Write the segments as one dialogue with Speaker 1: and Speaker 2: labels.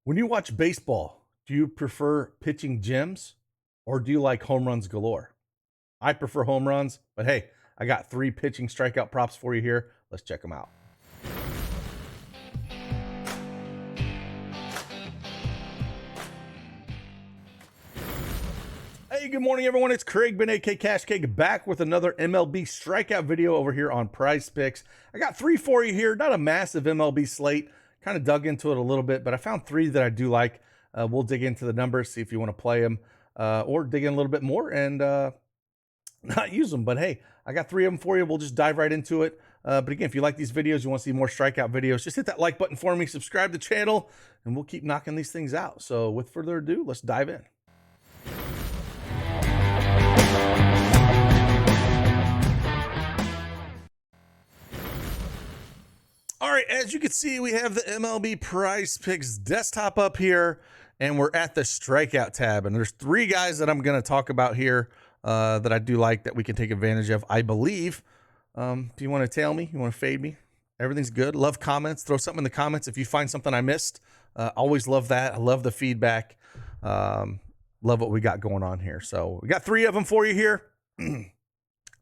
Speaker 1: When you watch baseball, do you prefer pitching gems or do you like home runs galore? I prefer home runs, but hey, I got 3 pitching strikeout props for you here. Let's check them out. Hey, good morning, everyone. It's Craig Ben, aka Cash Cake, back with another MLB strikeout video over here on Prizepicks. I got 3 for you here. Not a massive MLB slate. Kind of dug into it a little bit, but I found 3 that I do like. We'll dig into the numbers, see if you want to play them, or dig in a little bit more and not use them. But hey, I got 3 of them for you. We'll just dive right into it. But again, if you like these videos, you want to see more strikeout videos, just hit that like button for me, subscribe to the channel, and we'll keep knocking these things out. So with further ado, let's dive in. All right, as you can see, we have the MLB Prizepicks desktop up here, and we're at the strikeout tab. And there's 3 guys that I'm going to talk about here that I do like that we can take advantage of, I believe. Do you want to tail me? You want to fade me? Everything's good. Love comments. Throw something in the comments if you find something I missed. Always love that. I love the feedback. Love what we got going on here. So we got 3 of them for you here.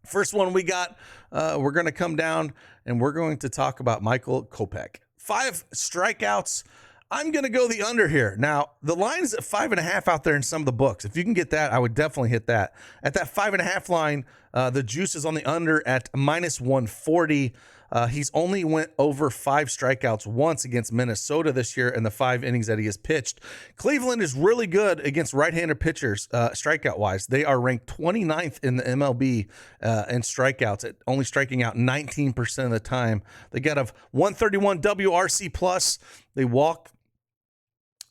Speaker 1: First one we got, we're going to come down and we're going to talk about Michael Kopech. 5 strikeouts. I'm going to go the under here. Now, the line is at 5.5 out there in some of the books. If you can get that, I would definitely hit that. At that 5.5 line, the juice is on the under at -140. He's only went over 5 strikeouts once against Minnesota this year in the 5 innings that he has pitched. Cleveland is really good against right-handed pitchers, strikeout-wise. They are ranked 29th in the MLB in strikeouts, at only striking out 19% of the time. They got a 131 WRC plus. They walk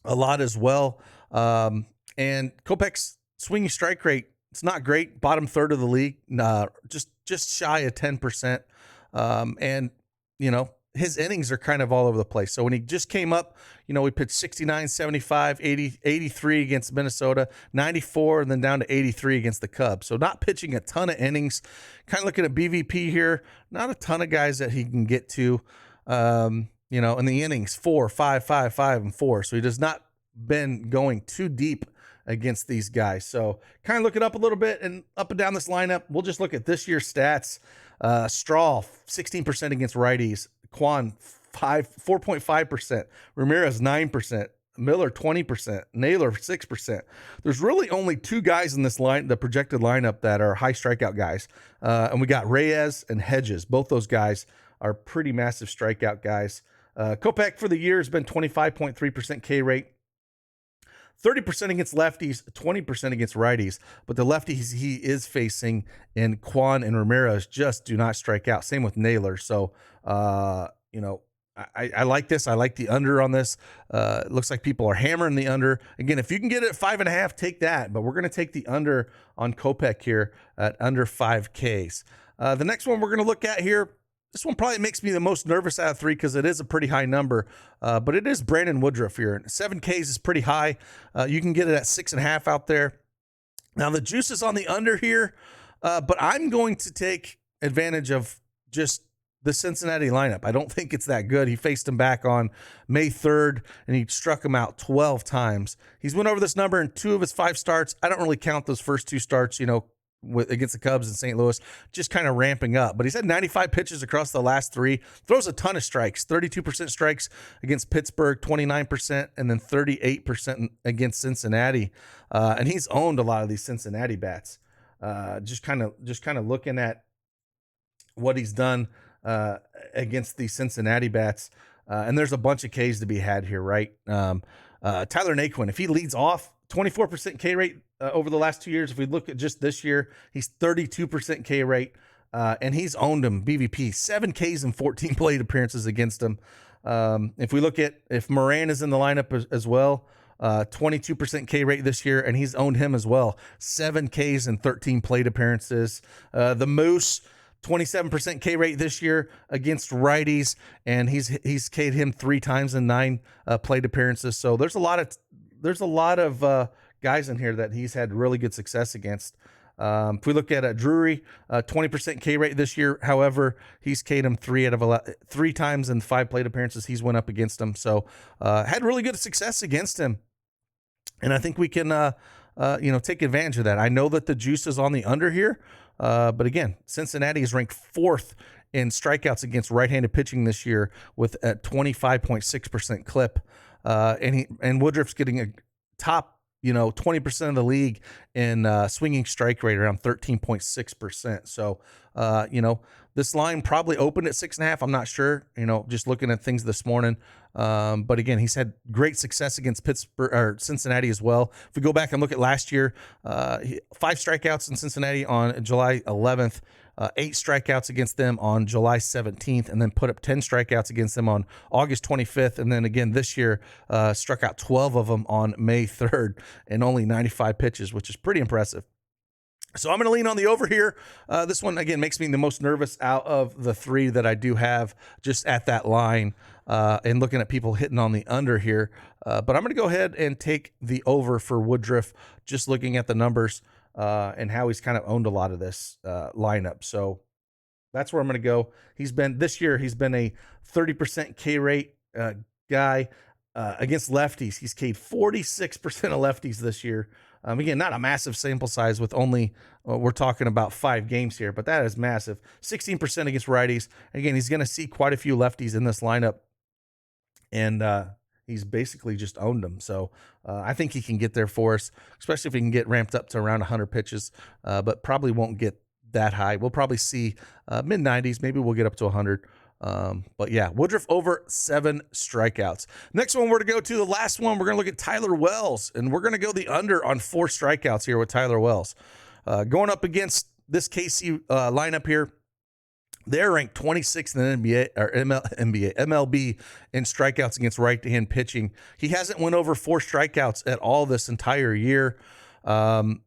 Speaker 1: a lot as well. And Kopech's swinging strike rate, it's not great. Bottom third of the league, just shy of 10%. And, you know, his innings are kind of all over the place. So when he just came up, you know, we pitched 69, 75, 80, 83 against Minnesota, 94, and then down to 83 against the Cubs. So not pitching a ton of innings. Kind of looking at BVP here, not a ton of guys that he can get to, you know, in the innings, 4, 5, 5, 5, and 4. So he does not been going too deep against these guys. So kind of look it up a little bit and up and down this lineup. We'll just look at this year's stats. Straw, 16% against righties. Quan, 4.5%. Ramirez, 9%. Miller, 20%. Naylor, 6%. There's really only 2 guys in this line, the projected lineup, that are high strikeout guys. And we got Reyes and Hedges. Both those guys are pretty massive strikeout guys. Kopech for the year has been 25.3% K rate. 30% against lefties, 20% against righties. But the lefties he is facing in Quan and Ramirez just do not strike out. Same with Naylor. So, you know, I like this. I like the under on this. It looks like people are hammering the under. Again, if you can get it at 5.5, take that. But we're going to take the under on Kopech here at under 5 Ks. The next one we're going to look at here, this one probably makes me the most nervous out of 3 because it is a pretty high number, but it is Brandon Woodruff here. 7 Ks is pretty high. You can get it at 6.5 out there. Now, the juice is on the under here, but I'm going to take advantage of just the Cincinnati lineup. I don't think it's that good. He faced him back on May 3rd, and he struck him out 12 times. He's went over this number in 2 of his 5 starts. I don't really count those first 2 starts, you know, against the Cubs in St. Louis, just kind of ramping up. But he's had 95 pitches across the last 3, throws a ton of strikes, 32% strikes against Pittsburgh, 29%, and then 38% against Cincinnati. And he's owned a lot of these Cincinnati bats. Just kind of looking at what he's done against the Cincinnati bats. And there's a bunch of Ks to be had here, right? Tyler Naquin, if he leads off, 24% K rate over the last 2 years. If we look at just this year, he's 32% K rate, and he's owned him. BVP, 7 Ks and 14 plate appearances against him. If we look at if Moran is in the lineup as well, 22% K rate this year, and he's owned him as well. 7 Ks and 13 plate appearances. The Moose, 27% K rate this year against righties, and he's K'd him 3 times in 9 plate appearances. So there's a lot of guys in here that he's had really good success against. If we look at Drury, 20% K rate this year. However, he's K'd him 3 times in 5 plate appearances he's went up against him. So had really good success against him. And I think we can, take advantage of that. I know that the juice is on the under here. But again, Cincinnati is ranked 4th in strikeouts against right-handed pitching this year with a 25.6% clip. And Woodruff's getting a top 20% of the league in swinging strike rate, around 13.6%. So, this line probably opened at 6.5. I'm not sure, just looking at things this morning. But again, he's had great success against Pittsburgh or Cincinnati as well. If we go back and look at last year, 5 strikeouts in Cincinnati on July 11th, 8 strikeouts against them on July 17th, and then put up 10 strikeouts against them on August 25th. And then again this year, struck out 12 of them on May 3rd and only 95 pitches, which is pretty impressive. So I'm going to lean on the over here. This one, again, makes me the most nervous out of the 3 that I do have just at that line, and looking at people hitting on the under here. But I'm going to go ahead and take the over for Woodruff, just looking at the numbers and how he's kind of owned a lot of this lineup. So that's where I'm going to go. This year, he's been a 30% K rate guy against lefties. He's K'd 46% of lefties this year. Again, not a massive sample size with only, we're talking about 5 games here, but that is massive. 16% against righties. Again, he's going to see quite a few lefties in this lineup, and he's basically just owned them. So I think he can get there for us, especially if he can get ramped up to around 100 pitches, but probably won't get that high. We'll probably see mid-90s. Maybe we'll get up to 100. But yeah, Woodruff over 7 strikeouts. Next one we're to go to, the last one, we're going to look at Tyler Wells, and we're going to go the under on 4 strikeouts here with Tyler Wells. Going up against this KC lineup here, they're ranked 26th in the MLB in strikeouts against right-hand pitching. He hasn't went over 4 strikeouts at all this entire year. The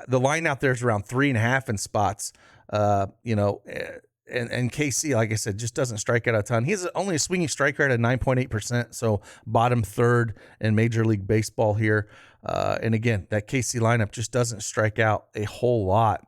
Speaker 1: line out there is around 3.5 in spots. And KC, like I said, just doesn't strike out a ton. He has only a swinging strike rate at 9.8%, so bottom 3rd in Major League Baseball here. And again, that KC lineup just doesn't strike out a whole lot.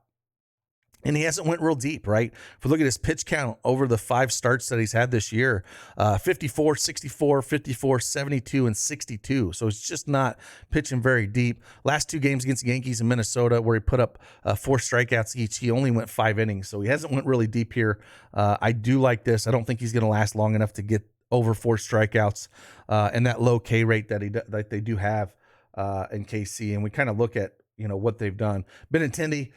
Speaker 1: And he hasn't went real deep, right? If we look at his pitch count over the 5 starts that he's had this year, 54, 64, 54, 72, and 62. So it's just not pitching very deep. Last 2 games against the Yankees and Minnesota, where he put up 4 strikeouts each, he only went 5 innings. So he hasn't went really deep here. I do like this. I don't think he's going to last long enough to get over 4 strikeouts and that low K rate that they do have in KC. And we kind of look at what they've done. Benintendi,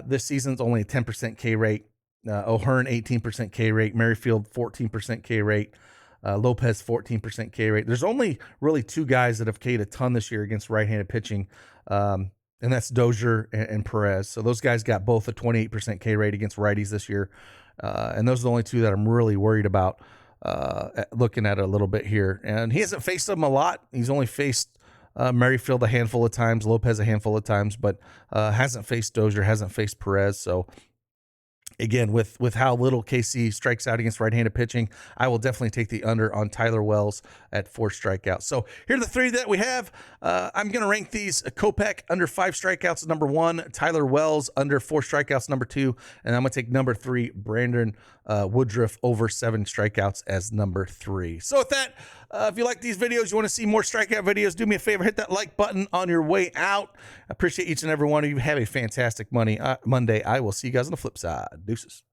Speaker 1: this season's only a 10% K rate. O'Hearn, 18% K rate. Merrifield, 14% K rate. Lopez, 14% K rate. There's only really 2 guys that have K'd a ton this year against right-handed pitching, and that's Dozier and Perez. So those guys got both a 28% K rate against righties this year, and those are the only 2 that I'm really worried about looking at it a little bit here. And he hasn't faced them a lot. He's only faced Merrifield a handful of times, Lopez a handful of times, but hasn't faced Dozier, hasn't faced Perez. So again, with how little KC strikes out against right-handed pitching, I will definitely take the under on Tyler Wells at 4 strikeouts. So here are the 3 that we have. I'm going to rank these: Kopech under 5 strikeouts, number 1; Tyler Wells under 4 strikeouts, number 2; and I'm going to take number 3, Brandon Woodruff over 7 strikeouts as number 3. So with that, if you like these videos, you want to see more strikeout videos, do me a favor, hit that like button on your way out. I appreciate each and every one of you. Have a fantastic Monday. I will see you guys on the flip side. Deuces.